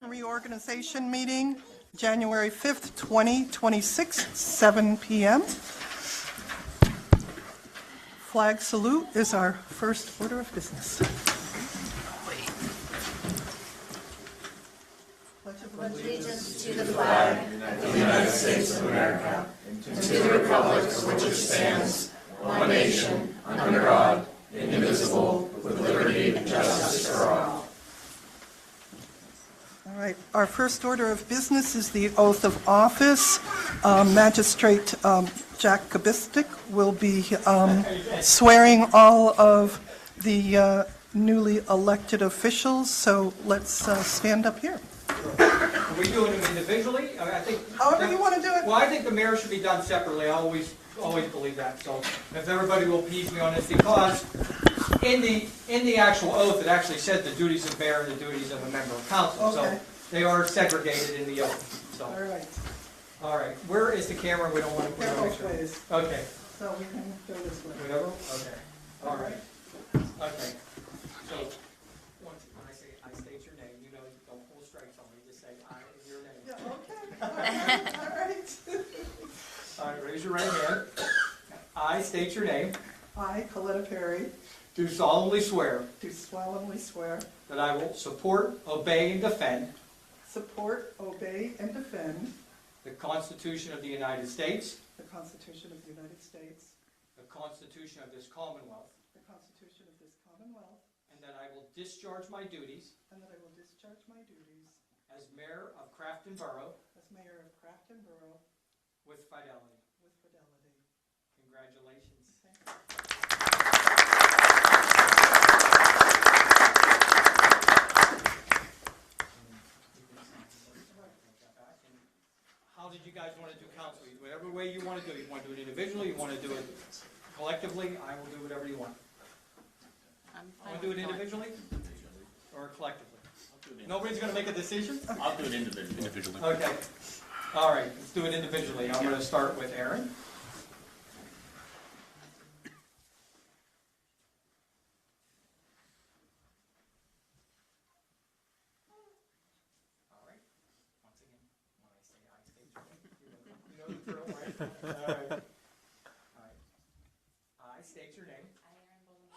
Reorganization meeting, January 5th, 2026, 7 p.m. Flag salute is our first order of business. Allegiance to the flag of the United States of America and to the republic for which it stands, one nation, under God, indivisible, with liberty and justice for all. All right, our first order of business is the oath of office. Magistrate Jack Kabistik will be swearing all of the newly elected officials, so let's stand up here. Are we doing them individually? I think. However you want to do it. Well, I think the mayor should be done separately. I always believe that. So if everybody will appease me on this, because in the actual oath, it actually says the duties of mayor and the duties of a member of council. Okay. So they are segregated in the oath. So. All right. Where is the camera? We don't want to put it on the picture. Ways. Okay. So we can go this way. Whatever? Okay. All right. Okay. So once I say I state your name, you know, you don't pull strikes on me. Just say I in your name. Yeah, okay. All right. All right, raise your right hand. I state your name. I, Coletta Perry, Do solemnly swear do solemnly swear, that I will support, obey, and defend support, obey, and defend the Constitution of the United States, the Constitution of the United States, the Constitution of this Commonwealth, the Constitution of this Commonwealth, and that I will discharge my duties and that I will discharge my duties as mayor of Crafton Borough as mayor of Crafton Borough with fidelity. with fidelity. Congratulations. Thank you. How did you guys want to do council? Whatever way you want to do it. You want to do it individually, you want to do it collectively, I will do whatever you want. Want to do it individually or collectively? Nobody's going to make a decision? I'll do it individually. Okay. All right, let's do it individually. I'm going to start with Aaron. All right. Once again, when I say I state your name, you know the drill, right? All right. All right. I state your name. I, Aaron Bolden,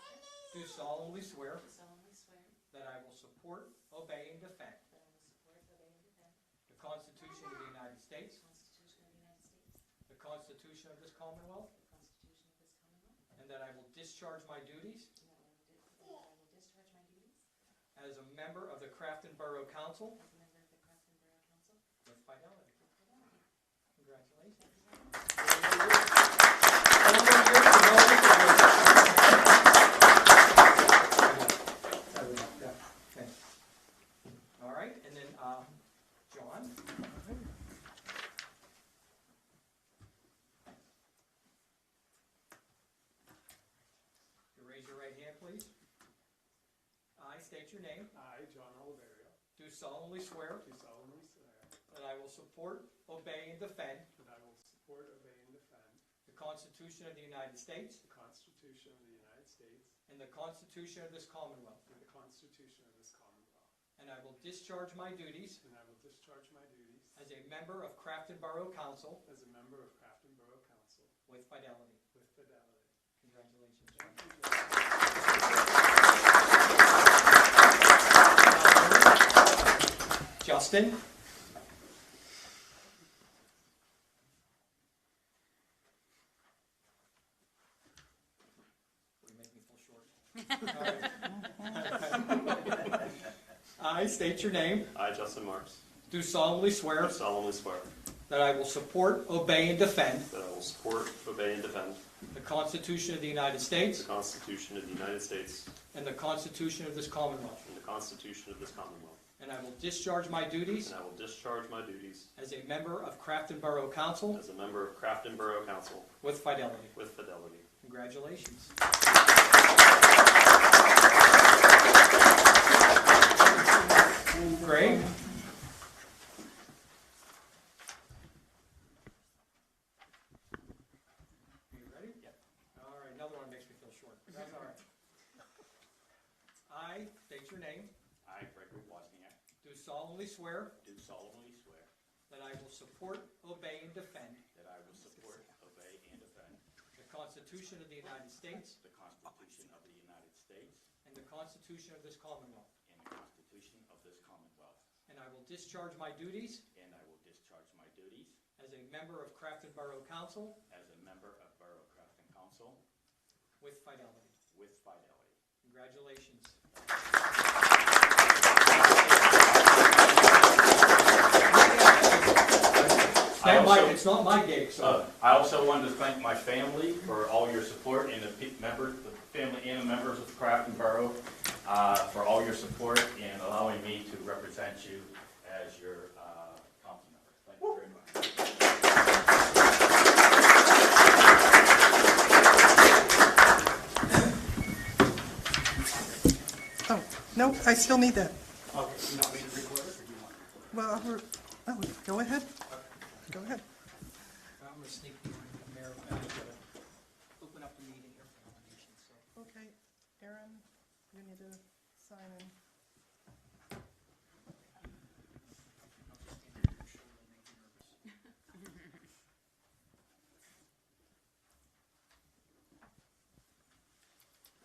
Do solemnly swear do solemnly swear that I will support, obey, and defend that I will support, obey, and defend the Constitution of the United States, the Constitution of the United States, the Constitution of this Commonwealth, the Constitution of this Commonwealth, and that I will discharge my duties and that I will discharge my duties as a member of the Crafton Borough Council as a member of the Crafton Borough Council with fidelity. with fidelity. Congratulations. All right, and then John. You raise your right hand, please. I state your name. I, John Oliverio, Do solemnly swear do solemnly swear that I will support, obey, and defend that I will support, obey, and defend the Constitution of the United States the Constitution of the United States and the Constitution of this Commonwealth, and the Constitution of this Commonwealth, and I will discharge my duties and I will discharge my duties as a member of Crafton Borough Council as a member of Crafton Borough Council with fidelity. with fidelity. Congratulations. Thank you, John. Justin. You make me feel short. I state your name. I, Justin Marks, Do solemnly swear do solemnly swear that I will support, obey, and defend that I will support, obey, and defend the Constitution of the United the States Constitution of the United States and the Constitution of this Commonwealth, and the Constitution of this Commonwealth, and I will discharge my duties and I will discharge my duties as a member of Crafton Borough Council as a member of Crafton Borough Council with fidelity. with fidelity. Congratulations. Greg? You ready? Yep. All right, another one makes me feel short. That's all right. I state your name. I, Gregory Wozniak, do solemnly swear do solemnly swear that I will support, obey, and defend that I will support, obey, and defend the Constitution of the United States the Constitution of the United States and the Constitution of this Commonwealth, and the Constitution of this Commonwealth, and I will discharge my duties and I will discharge my duties as a member of Crafton Borough Council as a member of Borough Crafton Council with fidelity. with fidelity. Congratulations. Stand by, it's not my gig, so. I also wanted to thank my family for all your support and the family and the members of Crafton Borough for all your support and allowing me to represent you as your council member. Thank you very much. Oh, no, I still need that. Okay, you want me to record it, or do you want? Go ahead. Go ahead. I'm gonna sneak behind the mayor, I'm gonna open up the meeting here for nominations, so. Okay, Aaron, you need to sign in.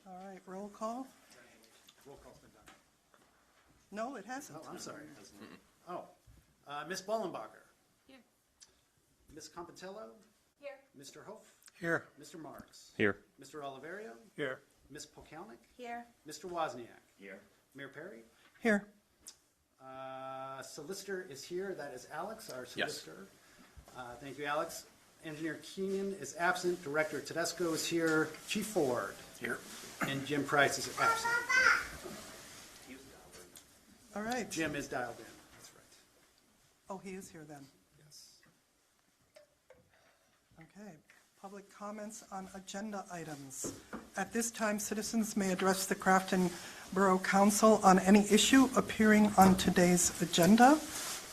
All right, roll call? Roll call's been done. No, it hasn't. Oh, I'm sorry. Oh, Ms. Bollenbacher. Here. Ms. Compatello. Here. Mr. Hof. Here. Mr. Marks. Here. Mr. Oliverio. Here. Ms. Polkownik. Here. Mr. Wozniak. Here. Mayor Perry. Here. Solicitor is here. That is Alex, our solicitor. Thank you, Alex. Engineer Keenan is absent. Director Tedesco is here. Chief Ford. Here. And Jim Price is absent. All right. Jim is dialed in. That's right. Oh, he is here then. Yes. Okay. Public comments on agenda items. At this time, citizens may address the Crafton Borough Council on any issue appearing on today's agenda.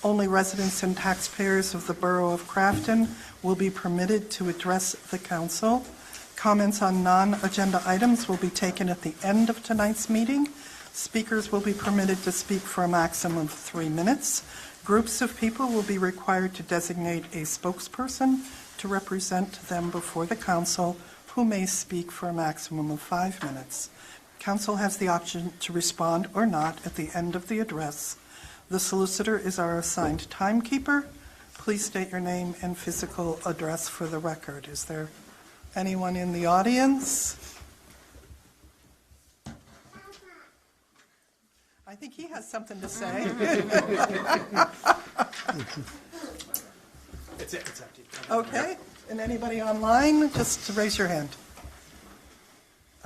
Only residents and taxpayers of the Borough of Crafton will be permitted to address the council. Comments on non-agenda items will be taken at the end of tonight's meeting. Speakers will be permitted to speak for a maximum of 3 minutes. Groups of people will be required to designate a spokesperson to represent them before the council, who may speak for a maximum of 5 minutes. Council has the option to respond or not at the end of the address. The solicitor is our assigned timekeeper. Please state your name and physical address for the record. Is there anyone in the audience? I think he has something to say. It's empty. Okay, and anybody online, just to raise your hand.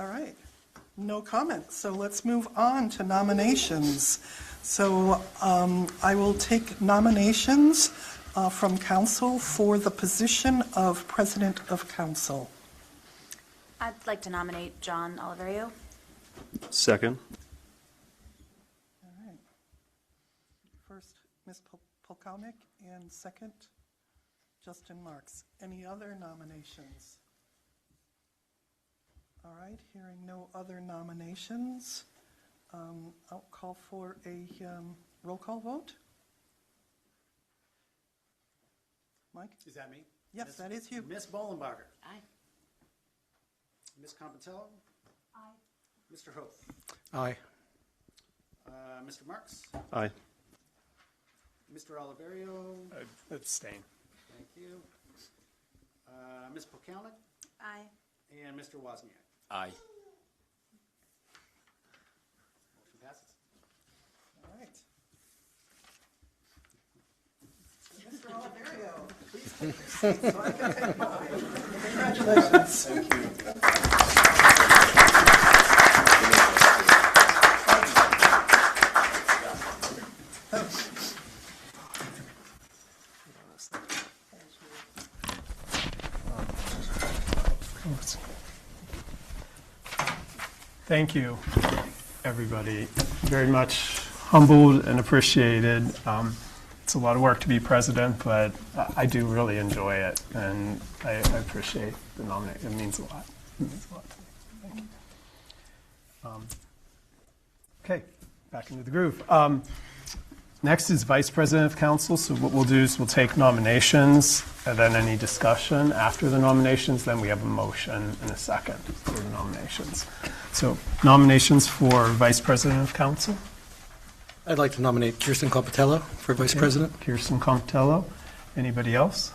All right, no comment, so let's move on to nominations. So I will take nominations from council for the position of President of Council. I'd like to nominate John Oliverio. Second. All right. First, Ms. Polkownik, and second, Justin Marks. Any other nominations? All right, hearing no other nominations, I'll call for a roll call vote. Mike? Is that me? Yes, that is you. Ms. Bollenbacher. Aye. Ms. Compatello. Aye. Mr. Hof. Aye. Mr. Marks. Aye. Mr. Oliverio. Abstain. Thank you. Ms. Polkownik. Aye. And Mr. Wozniak. Aye. Motion passes. All right. Mr. Oliverio, please take your seat so I can take mine. Congratulations. Thank you. Thank you, everybody. Very much humbled and appreciated. It's a lot of work to be president, but I do really enjoy it, and I appreciate the nomination. It means a lot. It means a lot to me. Thank you. Okay, back into the groove. Next is Vice President of Council. So what we'll do is we'll take nominations and then any discussion after the nominations. Then we have a motion and a second for the nominations. So nominations for Vice President of Council. I'd like to nominate Kirsten Compatello for Vice President. Kirsten Comptello. Anybody else?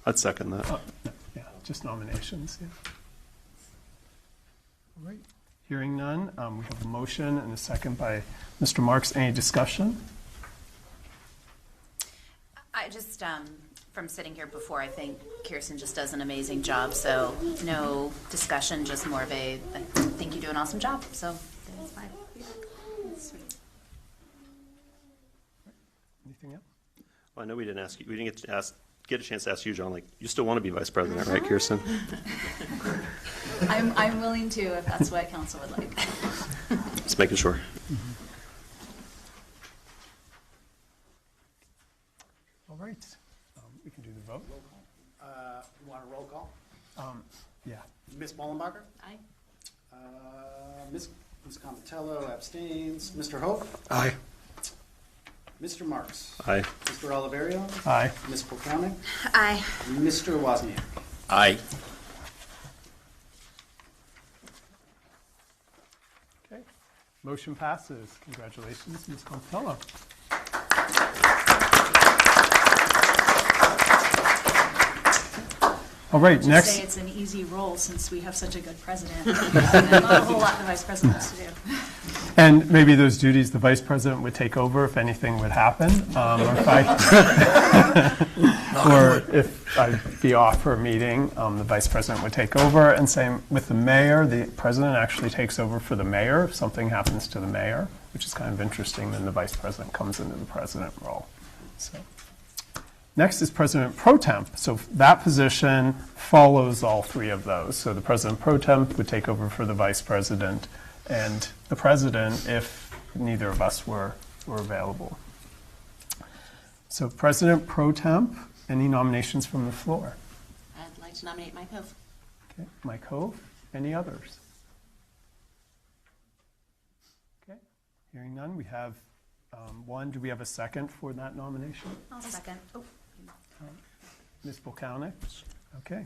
I'd second that. Yeah, just nominations. Yeah. All right. Hearing none, we have a motion and a second by Mr. Marks. Any discussion? I just, from sitting here before, I think Kirsten just does an amazing job, so no discussion, just more of I think you do an awesome job, so that's fine. Sweet. Anything else? Well, I know we didn't ask you. We didn't get a chance to ask you, John. Like, you still want to be vice president, right, Kirsten? I'm willing to if that's what council would like. Just making sure. All right. We can do the vote. You want a roll call? Yeah. Ms. Mollenbacher? Aye. Ms. Compatello abstains. Mr. Hope? Aye. Mr. Marks? Aye. Mr. Oliverio? Aye. Ms. Polkownik? Aye. Mr. Wozniak? Aye. Okay. Motion passes. Congratulations, Ms. Comptello. All right, Just next. say it's an easy role since we have such a good president. And not a whole lot the vice president has to do. And maybe those duties the vice president would take over if anything would happen, or if I'd be off for a meeting, the vice president would take over. And same with the mayor, the president actually takes over for the mayor if something happens to the mayor, which is kind of interesting. Then the vice president comes into the president role. So. Next is President Pro Temp. So that position follows all three of those. So the President Pro Temp would take over for the Vice President and the President if neither of us were available. So President Pro Temp, any nominations from the floor? I'd like to nominate Mike Hove. Okay, Mike Hove. Any others? Okay, hearing none, we have one. Do we have a second for that nomination? I'll second. Oh. Ms. Polkownik? Okay.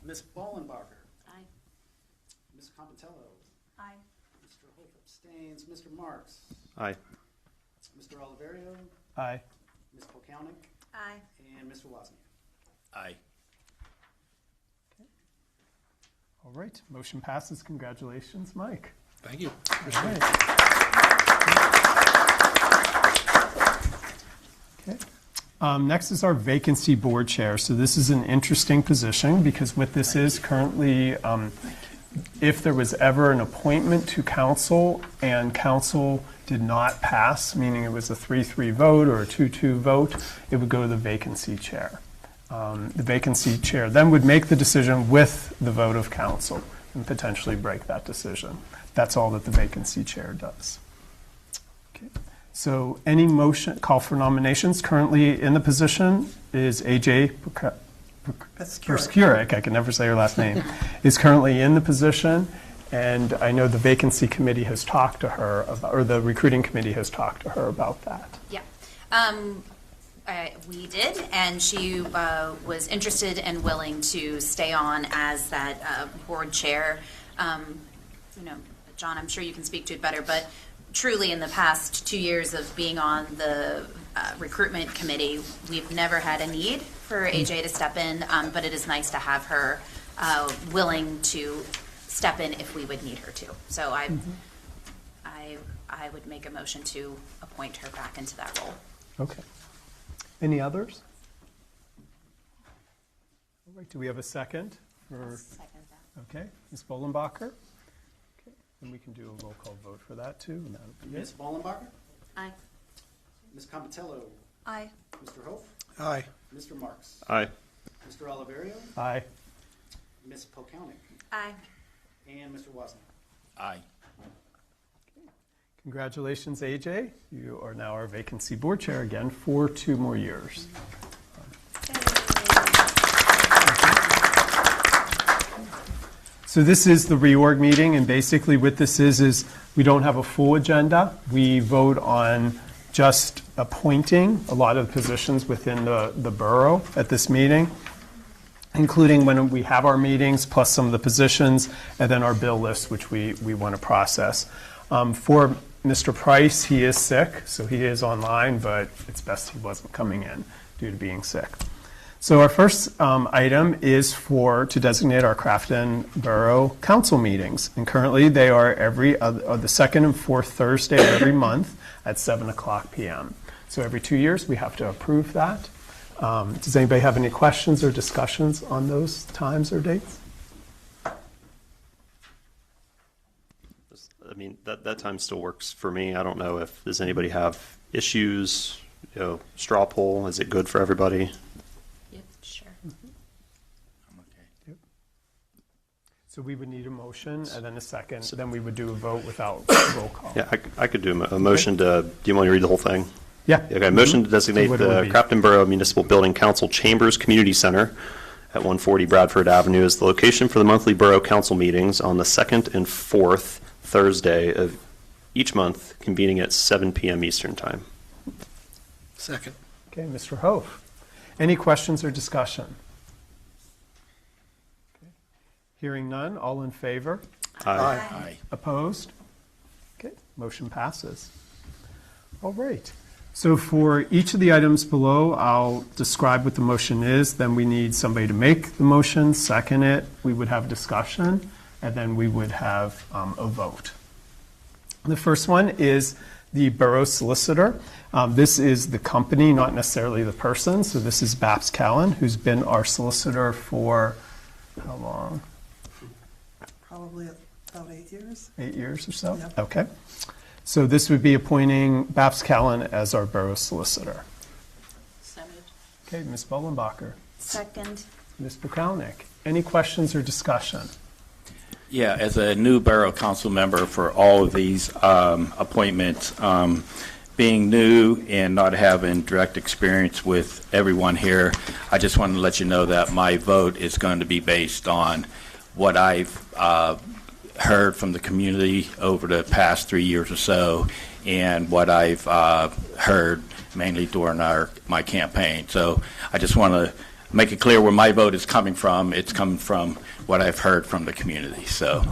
Ms. Mollenbacher? Aye. Ms. Compatello? Aye. Mr. Hope abstains. Mr. Marks? Aye. Mr. Oliverio? Aye. Ms. Polkownik? Aye. And Mr. Wozniak? Aye. All right, motion passes. Congratulations, Mike. Thank you. All right. Okay. Next is our vacancy board chair. So this is an interesting position because what this is currently, if there was ever an appointment to council and council did not pass, meaning it was a 3-3 vote or a 2-2 vote, it would go to the vacancy chair. The vacancy chair then would make the decision with the vote of council and potentially break that decision. That's all that the vacancy chair does. Okay. So any motion, call for nominations. Currently in the position is AJ Perskurik, I can never say her last name, is currently in the position. And I know the vacancy committee has talked to her, about, or the recruiting committee has talked to her about that. Yeah. We did, and she was interested and willing to stay on as that board chair. John, I'm sure you can speak to it better, but truly in the past 2 years of being on the recruitment committee, we've never had a need for AJ to step in, but it is nice to have her willing to step in if we would need her to. So I would make a motion to appoint her back into that role. Okay. Any others? All right, do we have a second? Second that. Okay, Ms. Bollenbacher? Okay, and we can do a roll call vote for that too, and that'll be Ms. it. Mollenbacher? Aye. Ms. Compatello? Aye. Mr. Hope? Aye. Mr. Marks? Aye. Mr. Oliverio? Aye. Ms. Polkownik? Aye. And Mr. Wozniak? Aye. Congratulations, AJ. You are now our vacancy board chair again for 2 more years. So this is the reorg meeting, and basically what this is we don't have a full agenda. We vote on just appointing a lot of the positions within the borough at this meeting, including when we have our meetings, plus some of the positions, and then our bill list, which we want to process. For Mr. Price, he is sick, so he is online, but it's best he wasn't coming in due to being sick. So our first item is to designate our Crafton Borough Council meetings. And currently they are the second and fourth Thursday of every month at 7:00 p.m. So every 2 years we have to approve that. Does anybody have any questions or discussions on those times or dates? I mean, that time still works for me. I don't know if, does anybody have issues, straw poll, is it good for everybody? Yep, sure. So we would need a motion and then a second, then we would do a vote without roll call. Yeah, I could do a motion do you want me to read the whole thing? Yeah. Okay, motion to designate So what it would the be. Crafton Borough Municipal Building Council Chambers Community Center at 140 Bradford Avenue as the location for the monthly Borough Council meetings on the second and fourth Thursday of each month, convening at 7 p.m. Eastern Time. Second. Okay, Mr. Hof. Any questions or discussion? Okay. Hearing none, all in favor? Aye. Opposed? Okay, motion passes. All right. So for each of the items below, I'll describe what the motion is. Then we need somebody to make the motion, second it. We would have discussion, and then we would have a vote. The first one is the borough solicitor. This is the company, not necessarily the person. So this is Babs Callan, who's been our solicitor for how long? Probably about 8 years. 8 years or so? Yeah. Okay. So this would be appointing Babs Callan as our borough solicitor. So moved. Okay, Ms. Bollenbacher. Second. Ms. Bukalnick. Any questions or discussion? Yeah, as a new Borough Council member for all of these appointments, being new and not having direct experience with everyone here, I just want to let you know that my vote is going to be based on what I've heard from the community over the past 3 years or so and what I've heard mainly during my campaign. So I just want to make it clear where my vote is coming from. It's coming from what I've heard from the community. So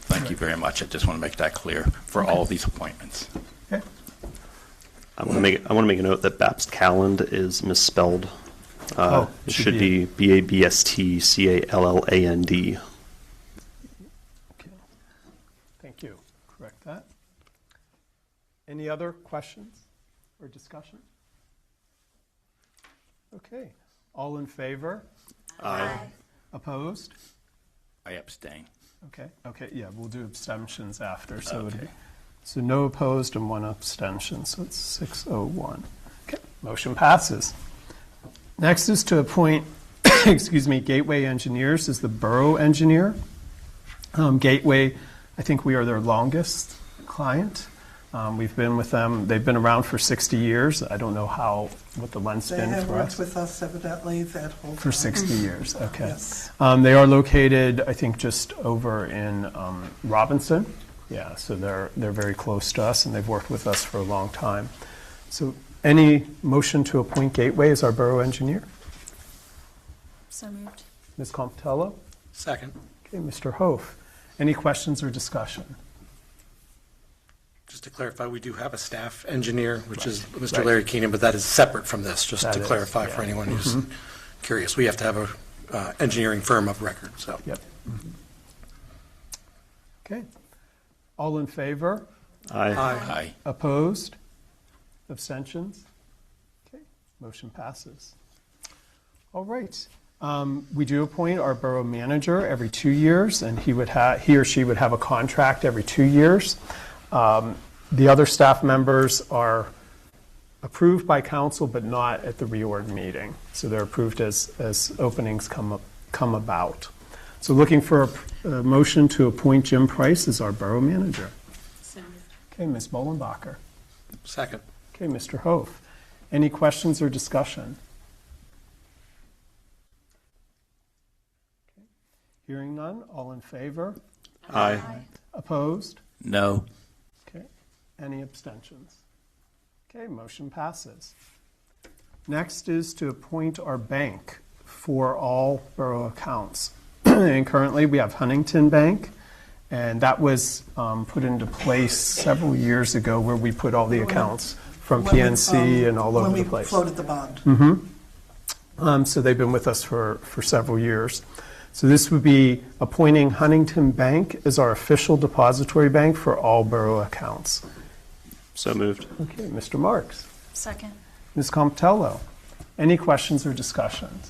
thank you very much. I just want to make that clear for all these appointments. Okay. I want to make a note that Babs Calland is misspelled. It should be Babstcalland. Okay. Thank you. Correct that. Any other questions or discussion? Okay. All in favor? Aye. Opposed? I abstain. Okay. Okay. Yeah, we'll do abstentions after. So Okay. So no opposed and one abstention. So it's 601. Okay. Motion passes. Next is to appoint, Gateway Engineers as the borough engineer. Gateway, I think we are their longest client. We've been with them. They've been around for 60 years. I don't know what the length's They been have for worked us. with us evidently that whole time. For 60 years, okay. Yes. They are located, I think, just over in Robinson. Yeah, so they're very close to us, and they've worked with us for a long time. So any motion to appoint Gateway as our borough engineer? So moved. Ms. Compitello? Second. Okay, Mr. Hof. Any questions or discussion? Just to clarify, we do have a staff engineer, which is Mr. Right. Larry Keenan, but that is separate from this, just That to is, clarify for yeah. anyone who's curious. We have to have a engineering firm of record, so. Yep. Okay. All in favor? Aye. Aye. Opposed? Abstentions? Okay, motion passes. All right. We do appoint our borough manager every 2 years, and he or she would have a contract every 2 years. The other staff members are approved by council, but not at the reorg meeting. So they're approved as openings come about. So looking for a motion to appoint Jim Price as our borough manager. So moved. Okay, Ms. Bollenbacher. Second. Okay, Mr. Hof. Any questions or discussion? Okay. Hearing none, all in favor? Aye. Opposed? No. Okay. Any abstentions? Okay, motion passes. Next is to appoint our bank for all borough accounts. And currently, we have Huntington Bank, and that was put into place several years ago where we put all the accounts from When we, PNC and all over the place. When we floated the bond. So they've been with us for several years. So this would be appointing Huntington Bank as our official depository bank for all borough accounts. So moved. Okay, Mr. Marks. Second. Ms. Compitello, any questions or discussions?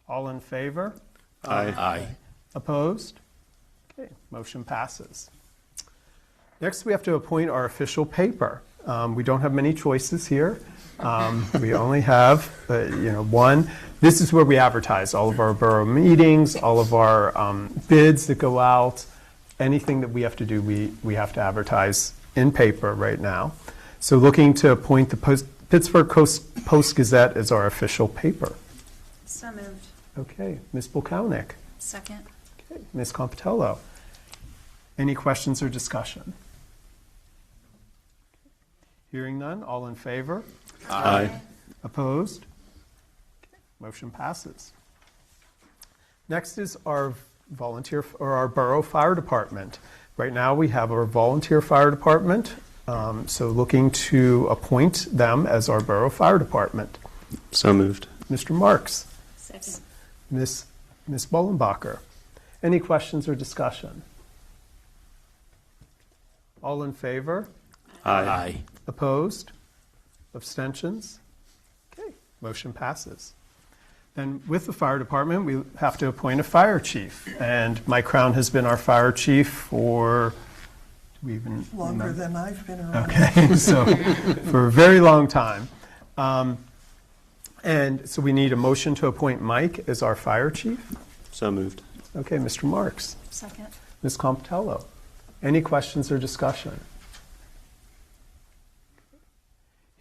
All in favor? Aye. Opposed? Okay, motion passes. Next, we have to appoint our official paper. We don't have many choices here. We only have, one. This is where we advertise all of our borough meetings, all of our bids that go out, anything that we have to do, we have to advertise in paper right now. So looking to appoint the Pittsburgh Post-Gazette as our official paper. So moved. Okay, Ms. Bulkownik. Second. Okay, Ms. Compitello. Any questions or discussion? Hearing none, all in favor? Aye. Opposed? Okay, motion passes. Next is our our borough fire department. Right now, we have our volunteer fire department, so looking to appoint them as our borough fire department. So moved. Mr. Marks, Second. Ms. Bollenbacher. Any questions or discussion? All in favor? Aye. Opposed? Abstentions? Okay, motion passes. Then with the fire department, we have to appoint a fire chief. And Mike Crown has been our fire chief for, do we even Longer remember? than I've been around. Okay, so for a very long time. And so we need a motion to appoint Mike as our fire chief. So moved. Okay, Mr. Marks. Second. Ms. Compitello. Any questions or discussion?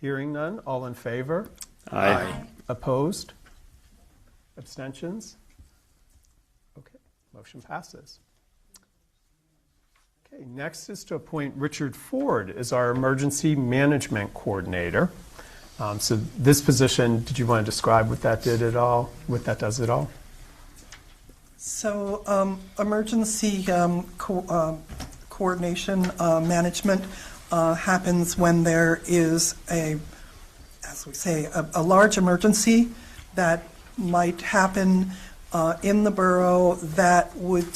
Hearing none, all in favor? Aye. Opposed? Abstentions? Okay, motion passes. Okay, next is to appoint Richard Ford as our emergency management coordinator. So this position, did you want to describe what that did at all, what that does at all? So emergency coordination management happens when there is as we say, a large emergency that might happen in the borough that would,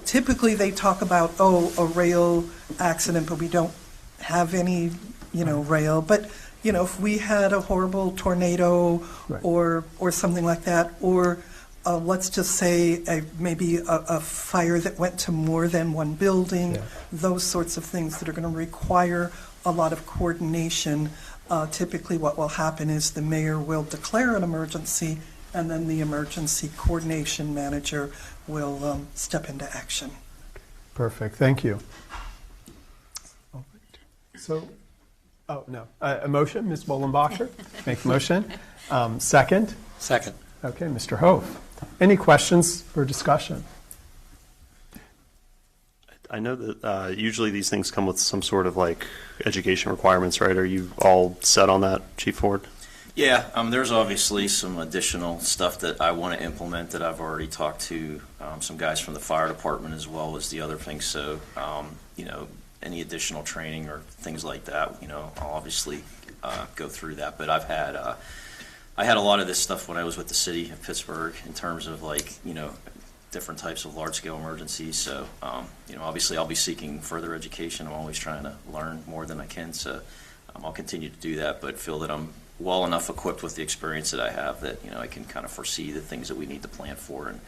typically they talk about, a rail accident, but we don't have any, rail. But, if we had a horrible tornado Right. or something like that, or let's just say maybe a fire that went to more than one building, Yeah. those sorts of things that are going to require a lot of coordination. Typically what will happen is the mayor will declare an emergency, and then the emergency coordination manager will step into action. Perfect, thank you. So, a motion, Ms. Bollenbacher? Make a motion. Second? Second. Okay, Mr. Hove. Any questions or discussion? I know that usually these things come with some sort of education requirements, right? Are you all set on that, Chief Ford? Yeah, there's obviously some additional stuff that I want to implement that I've already talked to some guys from the fire department as well as the other things. So, any additional training or things like that, I'll obviously go through that. But I had a lot of this stuff when I was with the city of Pittsburgh in terms of different types of large-scale emergencies. So, obviously I'll be seeking further education. I'm always trying to learn more than I can. So I'll continue to do that, but feel that I'm well enough equipped with the experience that I have that, I can kind of foresee the things that we need to plan for. And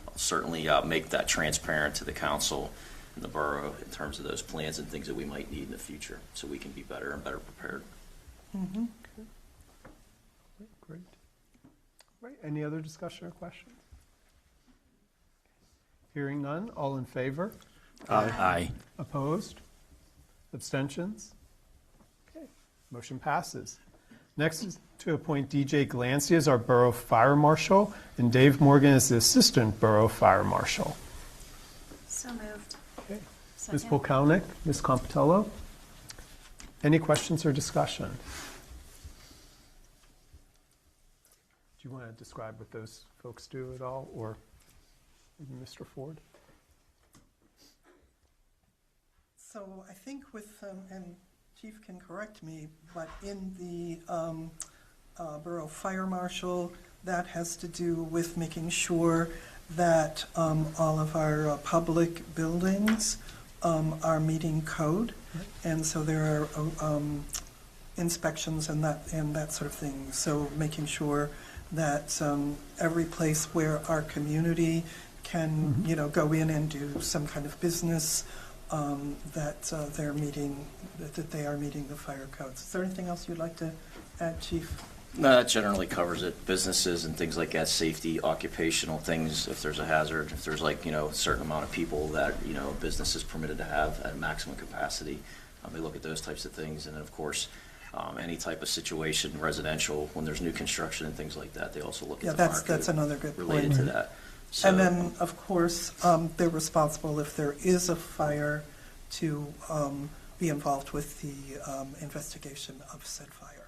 I'll certainly make that transparent to the council and the borough in terms of those plans and things that we might need in the future so we can be better and better prepared. Mm-hmm. Great. Right, any other discussion or questions? Hearing none, all in favor? Aye. Opposed? Abstentions? Okay, motion passes. Next is to appoint DJ Glancy as our Borough Fire Marshal and Dave Morgan as the Assistant Borough Fire Marshal. So moved. Okay. Ms. Second. Polkownik, Ms. Compitello, any questions or discussion? Do you want to describe what those folks do at all, or maybe Mr. Ford? So I think with, and Chief can correct me, but in the Borough Fire Marshal, that has to do with making sure that all of our public buildings are meeting code. And so there are inspections and that sort of thing. So making sure that every place where our community can, go in and do some kind of business, that they are meeting the fire codes. Is there anything else you'd like to add, Chief? No, that generally covers it. Businesses and things like that, safety, occupational things, if there's a hazard, if there's a certain amount of people that, a business is permitted to have at maximum capacity. They look at those types of things. And then, of course, any type of situation, residential, when there's new construction and things like that, they also look at the fire code that's another good point. related to that. So, And then, of course, they're responsible if there is a fire to be involved with the investigation of said fire.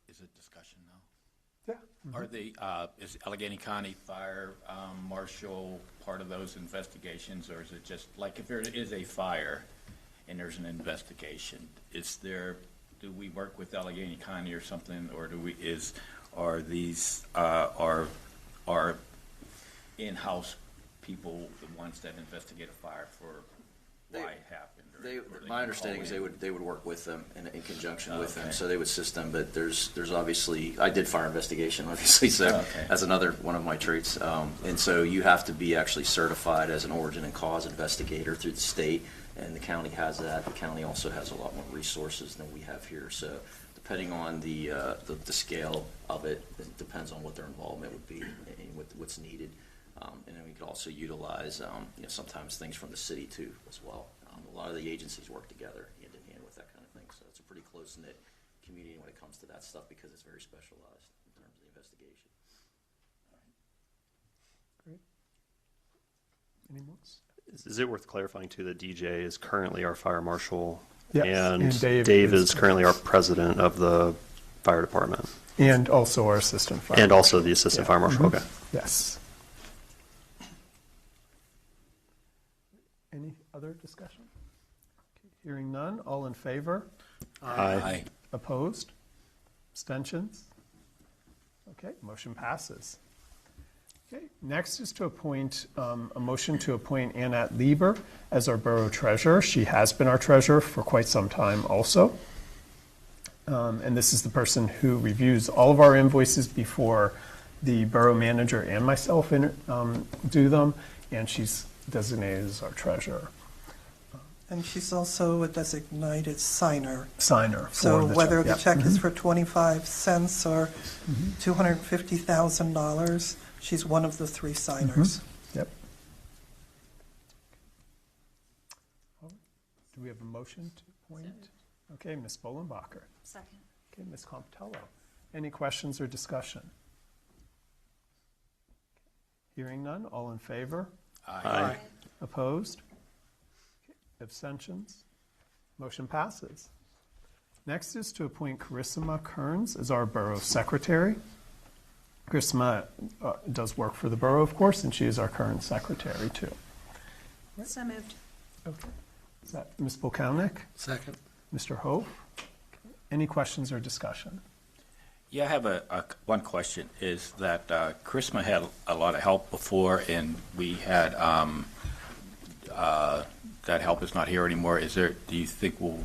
Is it discussion now? Yeah. Are the, is Allegheny County Fire Marshal part of those investigations, or is it just, like, if there is a fire and there's an investigation, do we work with Allegheny County or something, or are these, are in-house people the ones that investigate a fire for why it happened? my understanding is they would work with them in conjunction with them, so they would assist them. But there's obviously, I did fire investigation, obviously, so that's another one of my traits. And so you have to be actually certified as an origin and cause investigator through the state, and the county has that. The county also has a lot more resources than we have here. So depending on the scale of it, it depends on what their involvement would be and what's needed. And then we could also utilize, sometimes things from the city too as well. A lot of the agencies work together hand in hand with that kind of thing. So it's a pretty close-knit community when it comes to that stuff because it's very specialized in terms of the investigation. Great. Any more? Is it worth clarifying too that DJ is currently our fire marshal? Yes, And and Dave is currently our president of the fire department. And also our assistant fire And marshal. also the assistant fire marshal, okay. Yes. Any other discussion? Okay, hearing none, all in favor? Aye. Opposed? Abstentions? Okay, motion passes. Okay, next is to appoint, a motion to appoint Annette Lieber as our borough treasurer. She has been our treasurer for quite some time also. And this is the person who reviews all of our invoices before the borough manager and myself do them, and she's designated as our treasurer. And she's also a designated signer. Signer. So for the whether check. the check Yep. is for 25 cents or $250,000, she's one of the three signers. Yep. Do we have a motion to appoint? Okay, Ms. Bolenbacher. Second. Okay, Ms. Compitello. Any questions or discussion? Hearing none, all in favor? Aye. Opposed? Abstentions? Motion passes. Next is to appoint Carissima Kearns as our borough secretary. Carissima does work for the borough, of course, and she is our current secretary, too. So moved. Okay. Is that Ms. Polkownik? Second. Mr. Hope? Any questions or discussion? Yeah, I have one question, is that Charisma had a lot of help before, and we had, that help is not here anymore. Do you think we'll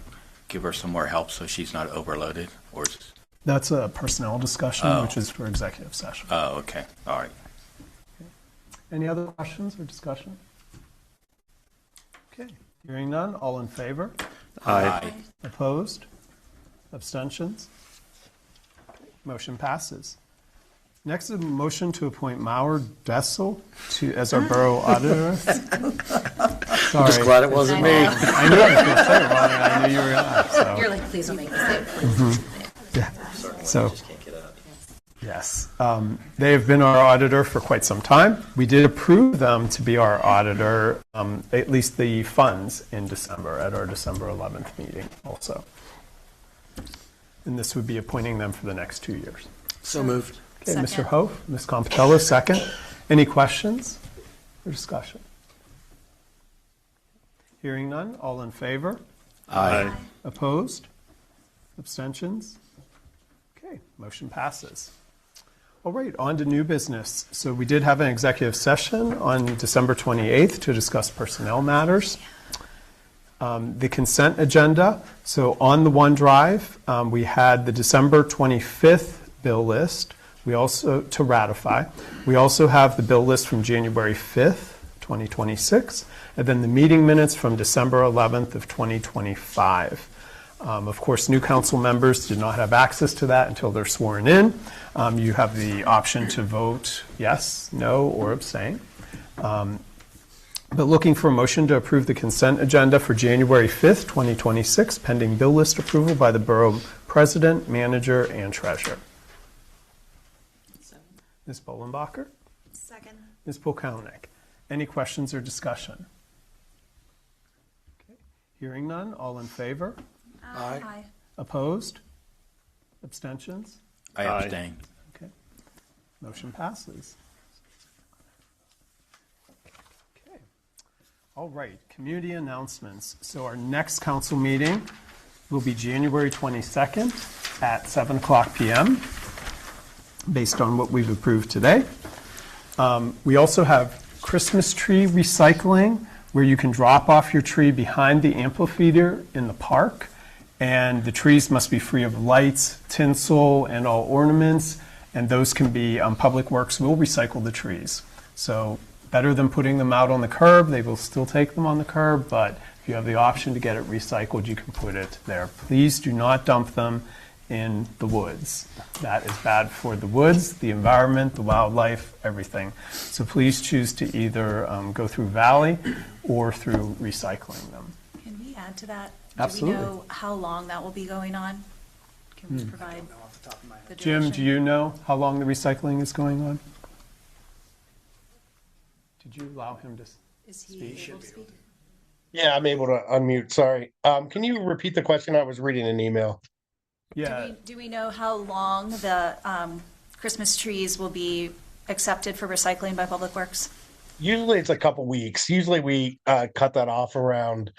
give her some more help so she's not overloaded, or is? That's a personnel discussion, which is for executive session. Oh, okay, all right. Any other questions or discussion? Okay, hearing none, all in favor? Aye. Opposed? Abstentions? Motion passes. Next is a motion to appoint Mauer Dessel as our borough auditor. Sorry. Just glad it wasn't me. I knew I was going to say it wrong, and I knew you were not, so. You're like, please don't make this. Yeah. So, yes. They have been our auditor for quite some time. We did approve them to be our auditor, at least the funds in December, at our December 11th meeting also. And this would be appointing them for the next 2 years. So moved. Okay, Second. Mr. Hof, Ms. Compitello, second. Any questions or discussion? Hearing none, all in favor? Aye. Opposed? Abstentions? Okay, motion passes. All right, on to new business. So we did have an executive session on December 28th to discuss personnel matters. The consent agenda. So on the OneDrive, we had the December 25th bill list. We also, to ratify. We also have the bill list from January 5th, 2026, and then the meeting minutes from December 11th of 2025. Of course, new council members did not have access to that until they're sworn in. You have the option to vote yes, no, or abstain. But looking for a motion to approve the consent agenda for January 5th, 2026, pending bill list approval by the borough president, manager, and treasurer. Ms. Bolenbacher? Second. Ms. Polkownik? Any questions or discussion? Okay. Hearing none, all in favor? Aye. Opposed? Abstentions? I abstain. Okay. Motion passes. Okay. All right, community announcements. So our next council meeting will be January 22nd at 7:00 p.m. based on what we've approved today. We also have Christmas tree recycling, where you can drop off your tree behind the amphitheater in the park, and the trees must be free of lights, tinsel, and all ornaments, and those can be, Public Works will recycle the trees. So better than putting them out on the curb. They will still take them on the curb, but if you have the option to get it recycled, you can put it there. Please do not dump them in the woods. That is bad for the woods, the environment, the wildlife, everything. So please choose to either go through Valley or through recycling them. Can we add to that? Absolutely. Do we know how long that will be going on? Can we provide Off the top of my head. the Jim, duration? do you know how long the recycling is going on? Did you allow him to? Is he able to speak? Yeah, I'm able to unmute. Sorry. Can you repeat the question? I was reading an email. Yeah, Do we know how long the Christmas trees will be accepted for recycling by Public Works? Usually it's a couple weeks. Usually we cut that off around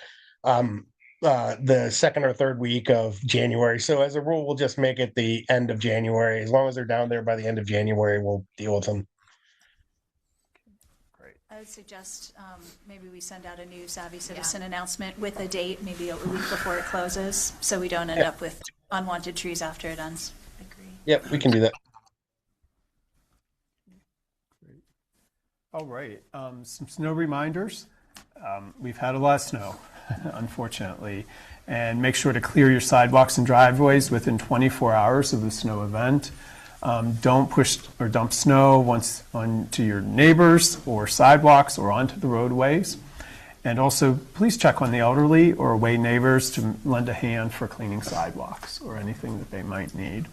the second or third week of January. So as a rule, we'll just make it the end of January. As long as they're down there by the end of January, we'll deal with them. I would suggest maybe we send out a new Savvy Citizen announcement with a date, maybe a week before it closes, so we don't end up with unwanted trees after it ends. Agree. Yep, we can do that. all right. Some snow reminders. We've had a lot of snow, unfortunately. And make sure to clear your sidewalks and driveways within 24 hours of the snow event. Don't push or dump snow onto your neighbors or sidewalks or onto the roadways. And also, please check on the elderly or away neighbors to lend a hand for cleaning sidewalks or anything that they might need.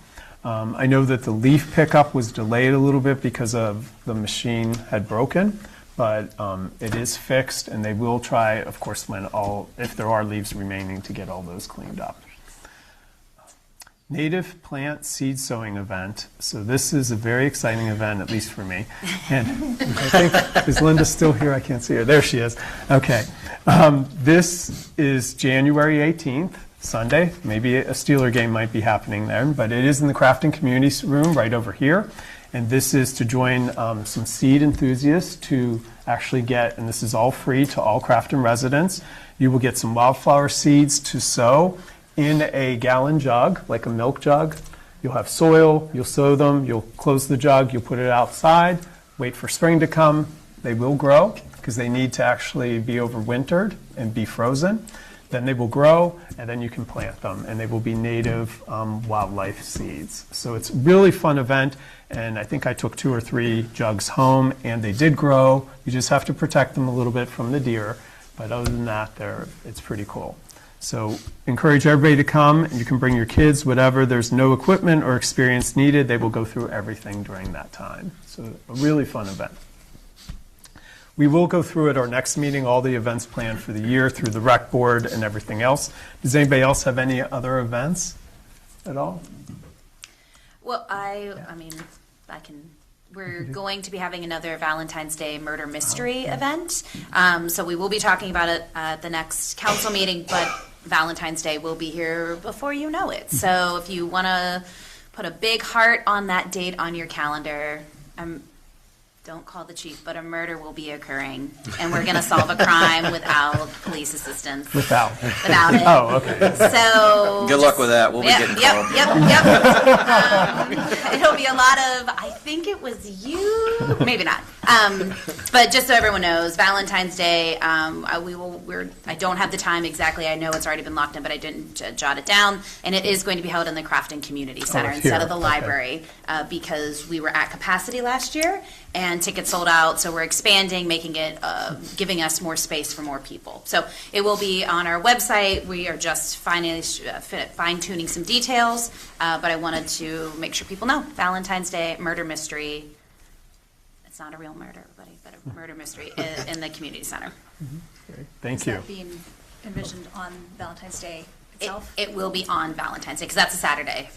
I know that the leaf pickup was delayed a little bit because of the machine had broken, but it is fixed, and they will try, of course, if there are leaves remaining, to get all those cleaned up. Native plant seed sowing event. So this is a very exciting event, at least for me. And I think, is Linda still here? I can't see her. There she is. Okay. This is January 18th, Sunday. Maybe a Steeler game might be happening then, but it is in the Crafton Community Room right over here. And this is to join some seed enthusiasts to actually get, and this is all free to all Crafton residents, you will get some wildflower seeds to sow in a gallon jug, like a milk jug. You'll have soil, you'll sow them, you'll close the jug, you'll put it outside, wait for spring to come. They will grow because they need to actually be overwintered and be frozen. Then they will grow, and then you can plant them, and they will be native wildlife seeds. So it's a really fun event, and I think I took 2 or 3 jugs home, and they did grow. You just have to protect them a little bit from the deer, but other than that, it's pretty cool. So encourage everybody to come, and you can bring your kids, whatever. There's no equipment or experience needed. They will go through everything during that time. So a really fun event. We will go through at our next meeting all the events planned for the year through the rec board and everything else. Does anybody else have any other events at all? Well, I mean, we're going to be having another Valentine's Day murder mystery event. So we will be talking about it at the next council meeting, but Valentine's Day will be here before you know it. So if you want to put a big heart on that date on your calendar, don't call the chief, but a murder will be occurring, and we're going to solve a crime without police assistance. Without it. Oh, okay. So Good luck with that. We'll be getting called. It'll be a lot of, I think it was you, maybe not. But just so everyone knows, Valentine's Day, I don't have the time exactly. I know it's already been locked in, but I didn't jot it down. And it is going to be held in the Crafton Community Center instead of the library, because we were at capacity last year and tickets sold out. So we're expanding, making it, giving us more space for more people. So it will be on our website. We are just fine-tuning some details, but I wanted to make sure people know. Valentine's Day, murder mystery. It's not a real murder, everybody, but a murder mystery in the community center. Great. Thank Is you. that being envisioned on Valentine's Day itself? It will be on Valentine's Day, because that's a Saturday.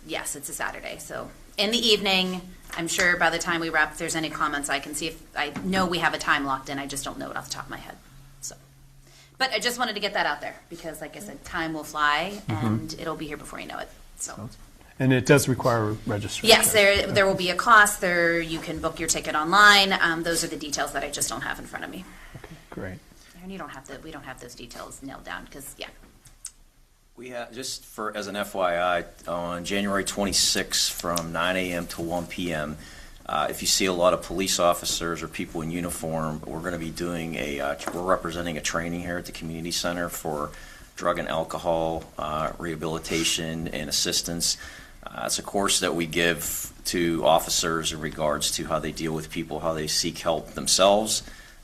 Yes, it's a Saturday. So in the evening, I'm sure by the time we wrap, if there's any comments, I can see if, I know we have a time locked in, I just don't know it off the top of my head. So, but I just wanted to get that out there, because like I said, time will fly, and it'll be here before you know it, so. And it does require registration. Yes, there will be a cost. You can book your ticket online. Those are the details that I just don't have in front of me. Okay, great. And we don't have those details nailed down, because, yeah. We have, as an FYI, on January 26th from 9 a.m. to 1 p.m., if you see a lot of police officers or people in uniform, we're going to be doing we're representing a training here at the community center for drug and alcohol rehabilitation and assistance. It's a course that we give to officers in regards to how they deal with people, how they seek help themselves,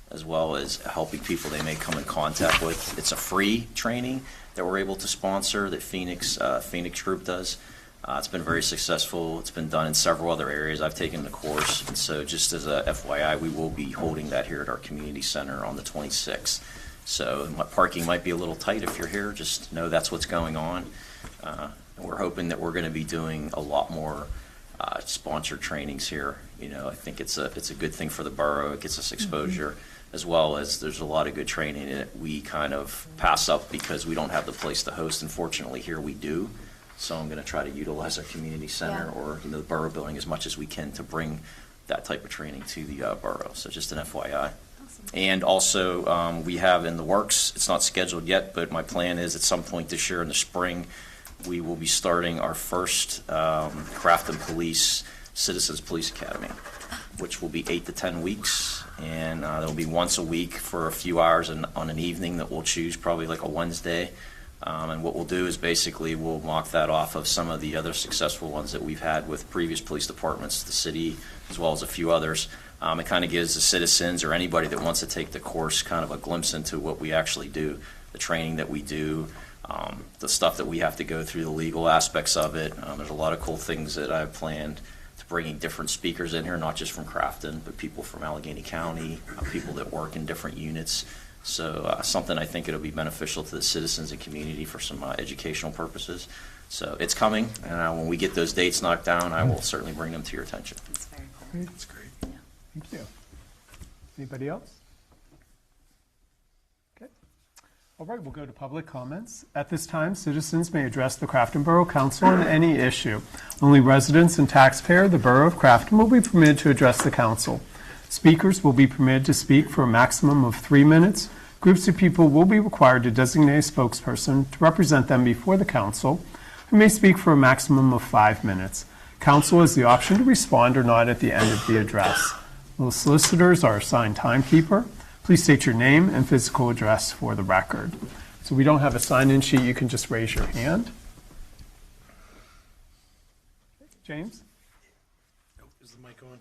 as well as helping people they may come in contact with. It's a free training that we're able to sponsor, that Phoenix Group does. It's been very successful. It's been done in several other areas. I've taken the course, and so just as a FYI, we will be holding that here at our community center on the 26th. So parking might be a little tight if you're here. Just know that's what's going on. And we're hoping that we're going to be doing a lot more sponsored trainings here. You know, I think it's a good thing for the borough. It gets us exposure, as well as there's a lot of good training that we kind of pass up because we don't have the place to host. Unfortunately, here we do. So I'm going to try to utilize our community center or the borough building as much as we can to bring that type of training to the borough. So just an FYI. And also, we have in the works, it's not scheduled yet, but my plan is at some point this year in the spring, we will be starting our first Crafton Police Citizens Police Academy, which will be 8 to 10 weeks. And there'll be once a week for a few hours on an evening that we'll choose, probably like a Wednesday. And what we'll do is basically we'll mock that off of some of the other successful ones that we've had with previous police departments, the city, as well as a few others. It kind of gives the citizens or anybody that wants to take the course kind of a glimpse into what we actually do, the training that we do, the stuff that we have to go through, the legal aspects of it. There's a lot of cool things that I've planned to bringing different speakers in here, not just from Crafton, but people from Allegheny County, people that work in different units. So something I think it'll be beneficial to the citizens and community for some educational purposes. So it's coming, and when we get those dates knocked down, I will certainly bring them to your attention. That's very cool. That's great. Thank you. Anybody else? Okay. All right, we'll go to public comments. At this time, citizens may address the Crafton Borough Council on any issue. Only residents and taxpayer of the Borough of Crafton will be permitted to address the council. Speakers will be permitted to speak for a maximum of 3 minutes. Groups of people will be required to designate a spokesperson to represent them before the council, who may speak for a maximum of 5 minutes. Council has the option to respond or not at the end of the address. The solicitors are assigned timekeeper. Please state your name and physical address for the record. Is So we don't have a sign-in sheet. You can just raise your hand. James? Is the mic on?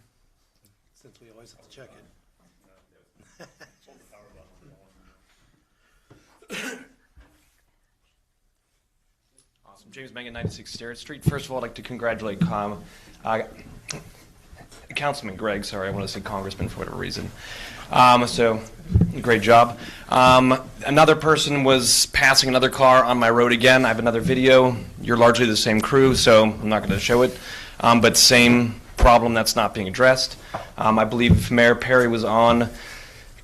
Since we always have to check it. Awesome. James Mangan, 96 Sterrett Street. First of all, I'd like to congratulate Councilman Gregg. Sorry, I want to say Congressman for whatever reason. So, great job. Another person was passing another car on my road again. I have another video. You're largely the same crew, so I'm not going to show it. But same problem that's not being addressed. I believe Mayor Perry was on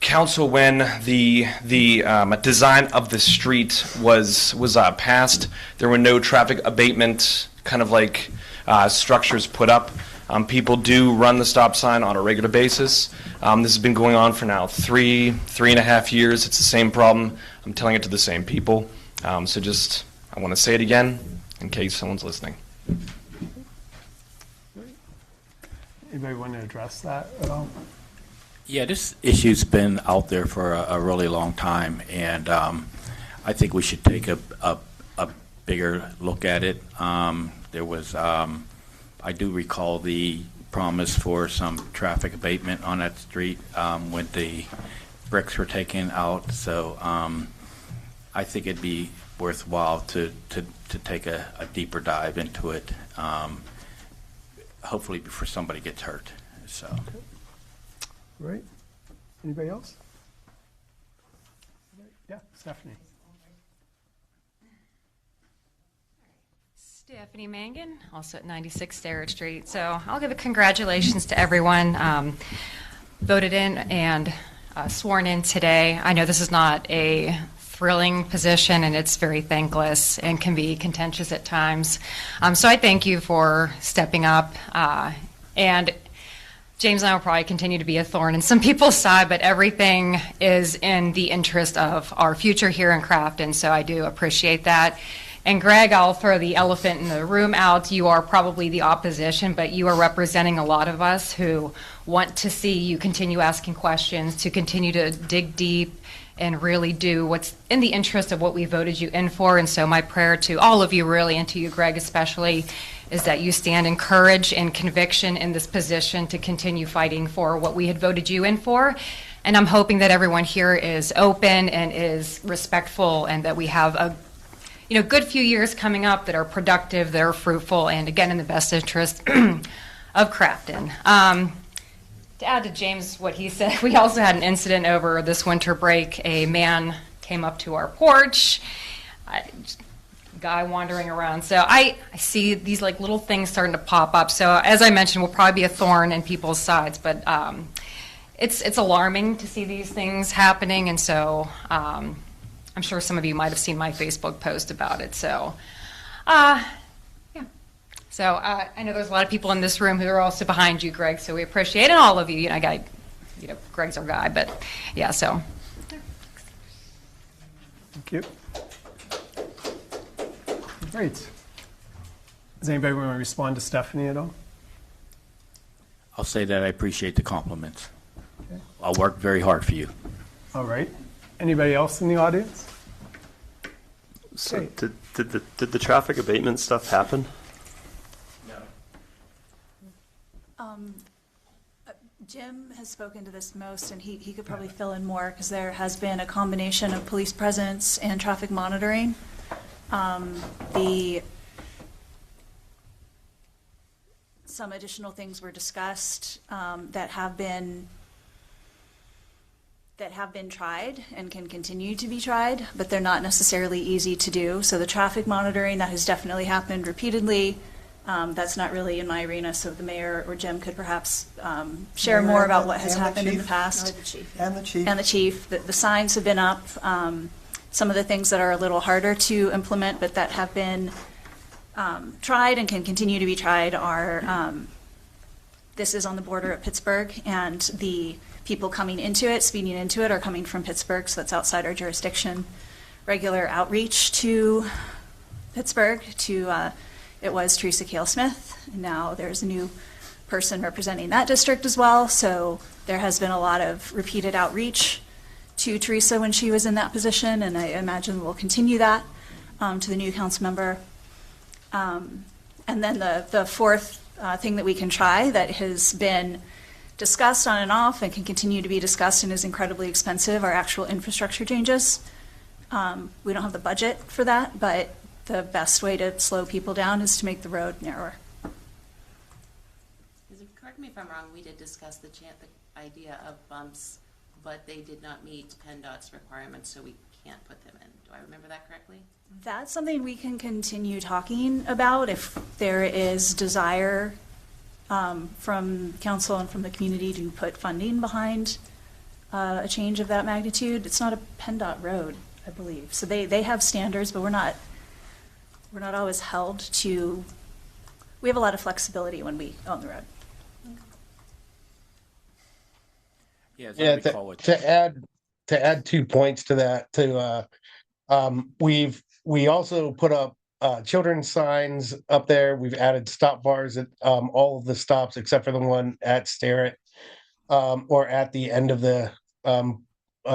council when the design of the street was passed. There were no traffic abatement kind of like structures put up. People do run the stop sign on a regular basis. This has been going on for now three and a half years. It's the same problem. I'm telling it to the same people. So just, I want to say it again in case someone's listening. Anybody want to address that at all? Yeah, this issue's been out there for a really long time, and I think we should take a bigger look at it. There was, I do recall the promise for some traffic abatement on that street when the bricks were taken out. So I think it'd be worthwhile to take a deeper dive into it, hopefully before somebody gets hurt. So. Okay. Right. Anybody else? Yeah, Stephanie. Stephanie Mangan, also at 96 Sterrett Street. So I'll give a congratulations to everyone voted in and sworn in today. I know this is not a thrilling position, and it's very thankless and can be contentious at times. So I thank you for stepping up. And James and I will probably continue to be a thorn in some people's side, but everything is in the interest of our future here in Crafton, so I do appreciate that. And Greg, I'll throw the elephant in the room out. You are probably the opposition, but you are representing a lot of us who want to see you continue asking questions, to continue to dig deep and really do what's in the interest of what we voted you in for. And so my prayer to all of you, really, and to you, Greg, especially, is that you stand in courage and conviction in this position to continue fighting for what we had voted you in for. And I'm hoping that everyone here is open and is respectful, and that we have a good few years coming up that are productive, that are fruitful, and again, in the best interest of Crafton. To add to James what he said, we also had an incident over this winter break. A man came up to our porch, guy wandering around. So I see these like little things starting to pop up. So as I mentioned, we'll probably be a thorn in people's sides, but it's alarming to see these things happening. And so I'm sure some of you might have seen my Facebook post about it. So yeah. So I know there's a lot of people in this room who are also behind you, Greg. So we appreciate it, and all of you. Greg's our guy, but yeah. So. Thank you. Great. Does anybody want to respond to Stephanie at all? I'll say that I appreciate the compliments. Okay. I'll work very hard for you. All right. Anybody else in the audience? So Okay. did the traffic abatement stuff happen? Jim has spoken to this most, and he could probably fill in more, because there has been a combination of police presence and traffic monitoring. Some additional things were discussed that have been tried and can continue to be tried, but they're not necessarily easy to do. So the traffic monitoring, that has definitely happened repeatedly. That's not really in my arena, so the mayor or Jim could perhaps share more about what has happened in the past. And the chief. And the chief. The signs have been up. Some of the things that are a little harder to implement, but that have been tried and can continue to be tried, are this is on the border of Pittsburgh, and the people coming into it, speeding into it, are coming from Pittsburgh, so that's outside our jurisdiction. Regular outreach to Pittsburgh to it was Teresa Cale Smith, and now there's a new person representing that district as well. So there has been a lot of repeated outreach to Teresa when she was in that position, and I imagine we'll continue that to the new council member. And then the fourth thing that we can try that has been discussed on and off and can continue to be discussed and is incredibly expensive are actual infrastructure changes. We don't have the budget for that, but the best way to slow people down is to make the road narrower. Correct me if I'm wrong, we did discuss the idea of bumps, but they did not meet PennDOT's requirements, so we can't put them in. Do I remember that correctly? That's something we can continue talking about if there is desire from council and from the community to put funding behind a change of that magnitude. It's not a PennDOT road, I believe. So they have standards, but we're not always held to, we have a lot of flexibility when we own the road. Yeah, as I Yeah, recall it. to add 2 points to that, we also put up children's signs up there. We've added stop bars at all of the stops except for the one at Starrett or at the end of the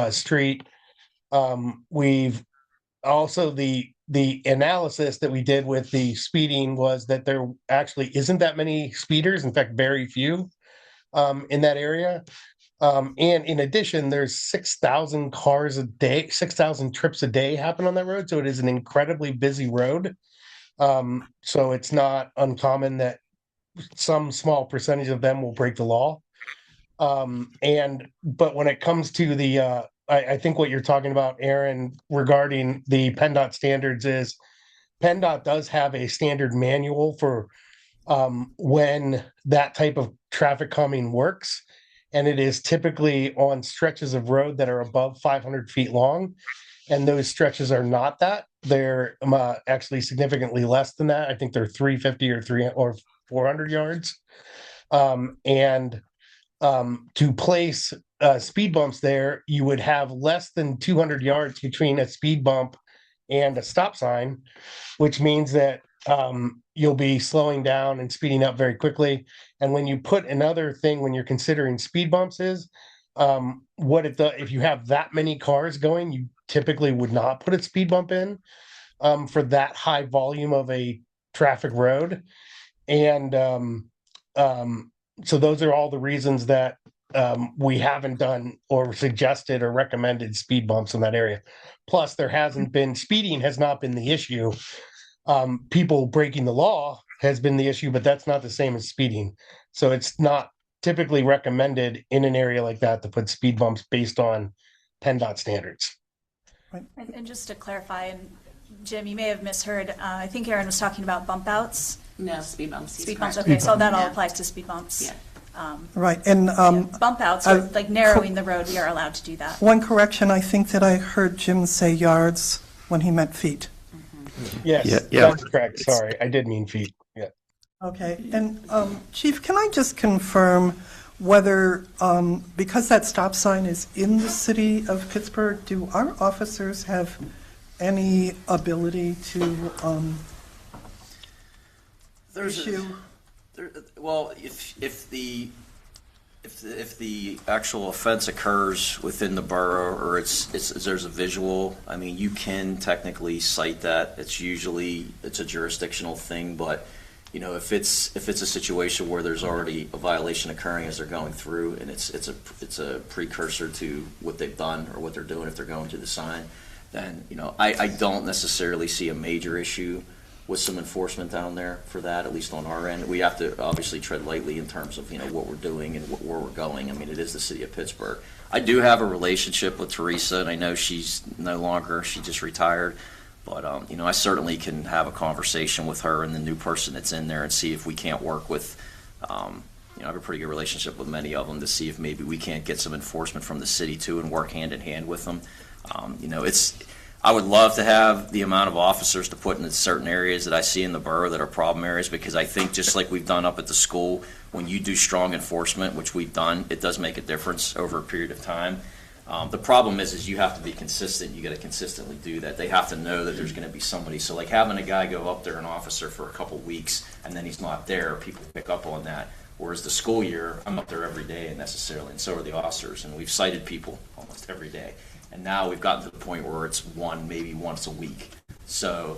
street. We've also the analysis that we did with the speeding was that there actually isn't that many speeders. In fact, very few in that area. And in addition, there's 6,000 cars a day, 6,000 trips a day happen on that road. So it is an incredibly busy road. So it's not uncommon that some small percentage of them will break the law. But when it comes to the, I think what you're talking about, Aaron, regarding the PennDOT standards is PennDOT does have a standard manual for when that type of traffic calming works. And it is typically on stretches of road that are above 500 feet long. And those stretches are not that. They're actually significantly less than that. I think they're 350 or 300 or 400 yards. To place speed bumps there, you would have less than 200 yards between a speed bump and a stop sign, which means that you'll be slowing down and speeding up very quickly. And when you put another thing, when you're considering speed bumps is, what it does, if you have that many cars going, you typically would not put a speed bump in for that high volume of a traffic road. And so those are all the reasons that we haven't done or suggested or recommended speed bumps in that area. Plus, there hasn't been, speeding has not been the issue. People breaking the law has been the issue, but that's not the same as speeding. So it's not typically recommended in an area like that to put speed bumps based on PennDOT standards. And just to clarify, and Jim, you may have misheard, I think Aaron was talking about bump outs. No, speed bumps. Speed bumps, okay, so that all applies to speed bumps. Yeah. Right, and Bump outs, are like narrowing the road, we are allowed to do that. one correction, I think that I heard Jim say yards when he meant feet. Yes, Yeah. that's correct. Sorry, I did mean feet. Yeah. Okay, and Chief, can I just confirm whether, because that stop sign is in the city of Pittsburgh, do our officers have any ability to issue? Well, if the actual offense occurs within the borough or there's a visual, I mean, you can technically cite that. It's a jurisdictional thing, but you know, if it's a situation where there's already a violation occurring as they're going through, and it's a precursor to what they've done or what they're doing if they're going to the sign, then you know, I don't necessarily see a major issue with some enforcement down there for that, at least on our end. We have to obviously tread lightly in terms of, you know, what we're doing and where we're going. I mean, it is the city of Pittsburgh. I do have a relationship with Teresa, and I know she's no longer, she just retired. But, you know, I certainly can have a conversation with her and the new person that's in there and see if we can't work with, you know, I have a pretty good relationship with many of them to see if maybe we can't get some enforcement from the city too and work hand in hand with them. You know, I would love to have the amount of officers to put in certain areas that I see in the borough that are problem areas, because I think just like we've done up at the school, when you do strong enforcement, which we've done, it does make a difference over a period of time. The problem is you have to be consistent. You got to consistently do that. They have to know that there's going to be somebody. So like having a guy go up there, an officer, for a couple weeks, and then he's not there, people pick up on that. Whereas the school year, I'm up there every day and necessarily, and so are the officers, and we've cited people almost every day. And now we've gotten to the point where it's one, maybe once a week. So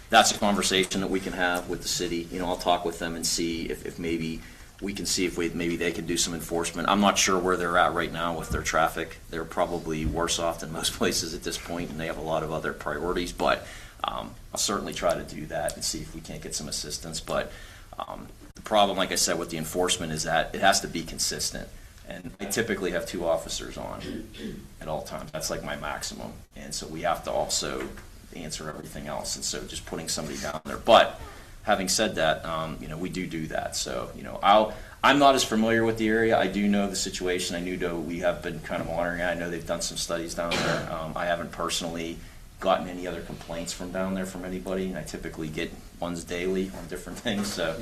that's a conversation that we can have with the city. You know, I'll talk with them and see if maybe we can see if maybe they can do some enforcement. I'm not sure where they're at right now with their traffic. They're probably worse off than most places at this point, and they have a lot of other priorities. But I'll certainly try to do that and see if we can't get some assistance. But the problem, like I said, with the enforcement is that it has to be consistent. And I typically have 2 officers on at all times. That's like my maximum. And so we have to also answer everything else. And so just putting somebody down there. But having said that, you know, we do that. So, you know, I'm not as familiar with the area. I do know the situation. I know we have been kind of monitoring it. I know they've done some studies down there. I haven't personally gotten any other complaints from down there from anybody. And I typically get ones daily on different things. So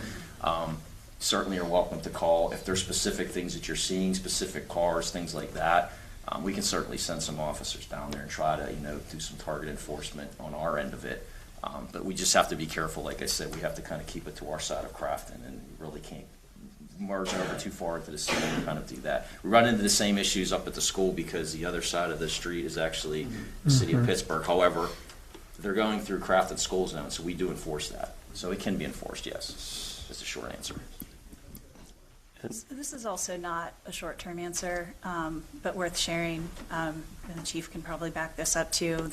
certainly are welcome to call. If there's specific things that you're seeing, specific cars, things like that, we can certainly send some officers down there and try to, you know, do some target enforcement on our end of it. But we just have to be careful. Like I said, we have to kind of keep it to our side of Crafton, and we really can't merge over too far into the city and kind of do that. We run into the same issues up at the school because the other side of the street is actually the city of Pittsburgh. However, they're going through Crafton school zone, so we do enforce that. So it can be enforced, yes. That's a short answer. This is also not a short-term answer, but worth sharing, and the chief can probably back this up too.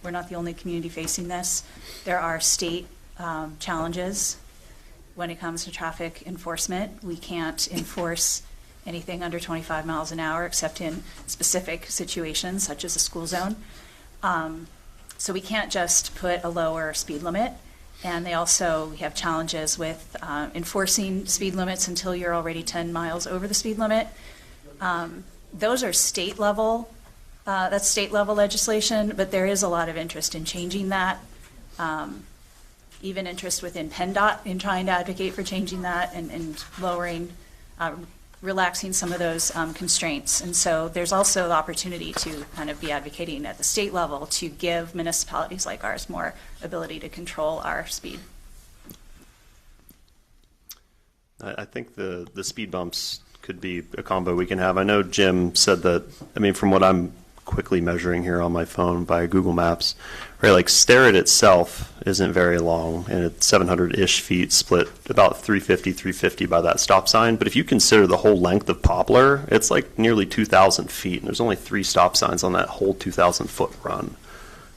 We're not the only community facing this. There are state challenges when it comes to traffic enforcement. We can't enforce anything under 25 miles an hour except in specific situations such as a school zone. So we can't just put a lower speed limit. And we have challenges with enforcing speed limits until you're already 10 miles over the speed limit. Those are state level, that's state level legislation, but there is a lot of interest in changing that. Even interest within PennDOT in trying to advocate for changing that and lowering, relaxing some of those constraints. And so there's also the opportunity to kind of be advocating at the state level to give municipalities like ours more ability to control our speed. I think the speed bumps could be a combo we can have. I know Jim said that, I mean, from what I'm quickly measuring here on my phone by Google Maps, right, like Starrett itself isn't very long, and it's 700-ish feet split about 350 by that stop sign. But if you consider the whole length of Poplar, it's like nearly 2,000 feet, and there's only 3 stop signs on that whole 2,000-foot run.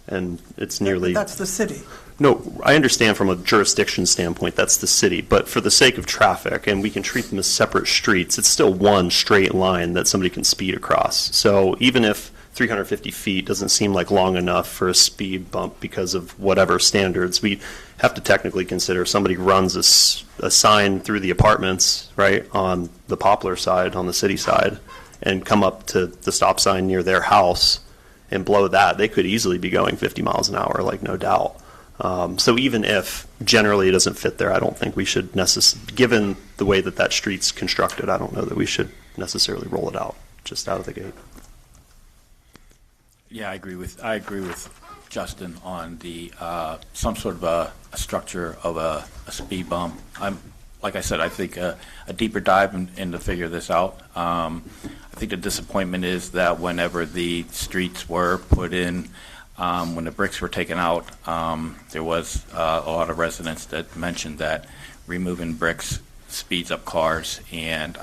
And it's nearly... That's the city. No, I understand from a jurisdiction standpoint that's the city, but for the sake of traffic, and we can treat them as separate streets, it's still one straight line that somebody can speed across. So even if 350 feet doesn't seem like long enough for a speed bump because of whatever standards, we have to technically consider somebody runs a sign through the apartments, right, on the Poplar side, on the city side, and come up to the stop sign near their house and blow that. They could easily be going 50 miles an hour, like no doubt. So even if generally it doesn't fit there, I don't think we should given the way that street's constructed, I don't know that we should necessarily roll it out just out of the gate. Yeah, I agree with Justin on the some sort of a structure of a speed bump. Like I said, I think a deeper dive in to figure this out. I think the disappointment is that whenever the streets were put in, when the bricks were taken out, there was a lot of residents that mentioned that removing bricks speeds up cars, and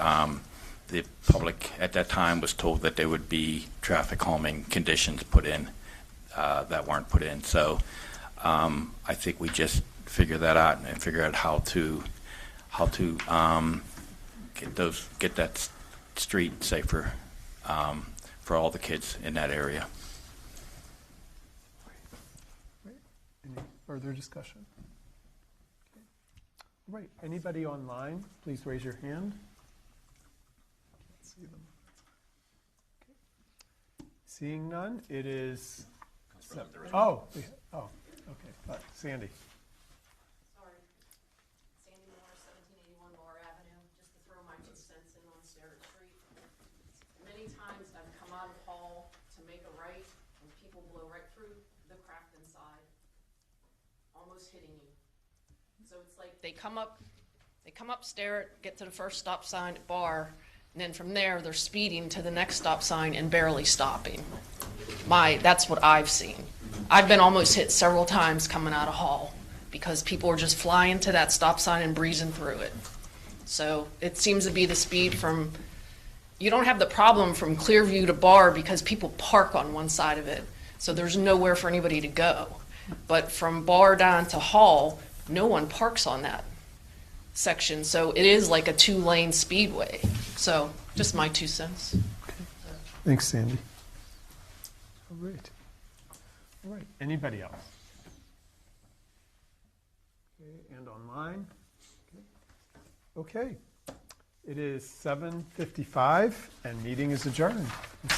the public at that time was told that there would be traffic calming conditions put in that weren't put in. So I think we just figure that out and figure out how to get that street safer for all the kids in that area. Any further discussion? Okay. Right. Anybody online, please raise your hand. Can't see them. Okay. Seeing none, it is. Okay. Sandy. Sorry. Sandy Moore, 1781 Borough Avenue. Just to throw my 2 cents in on Starrett Street. Many times I've come out of Hall to make a right, and people blow right through the Crafton side, almost hitting you. So it's like they come up Starrett, get to the first stop sign at Bar, and then from there they're speeding to the next stop sign and barely stopping. That's what I've seen. I've been almost hit several times coming out of Hall because people are just flying to that stop sign and breezing through it. So it seems to be the speed from, you don't have the problem from Clearview to Bar because people park on one side of it. So there's nowhere for anybody to go. But from Bar down to Hall, no one parks on that section. So it is like a 2-lane speedway. So just my 2 cents. Thanks, Sandy. All right. All right. Anybody else? Okay, and online? Okay. It is 7:55 and meeting is adjourned.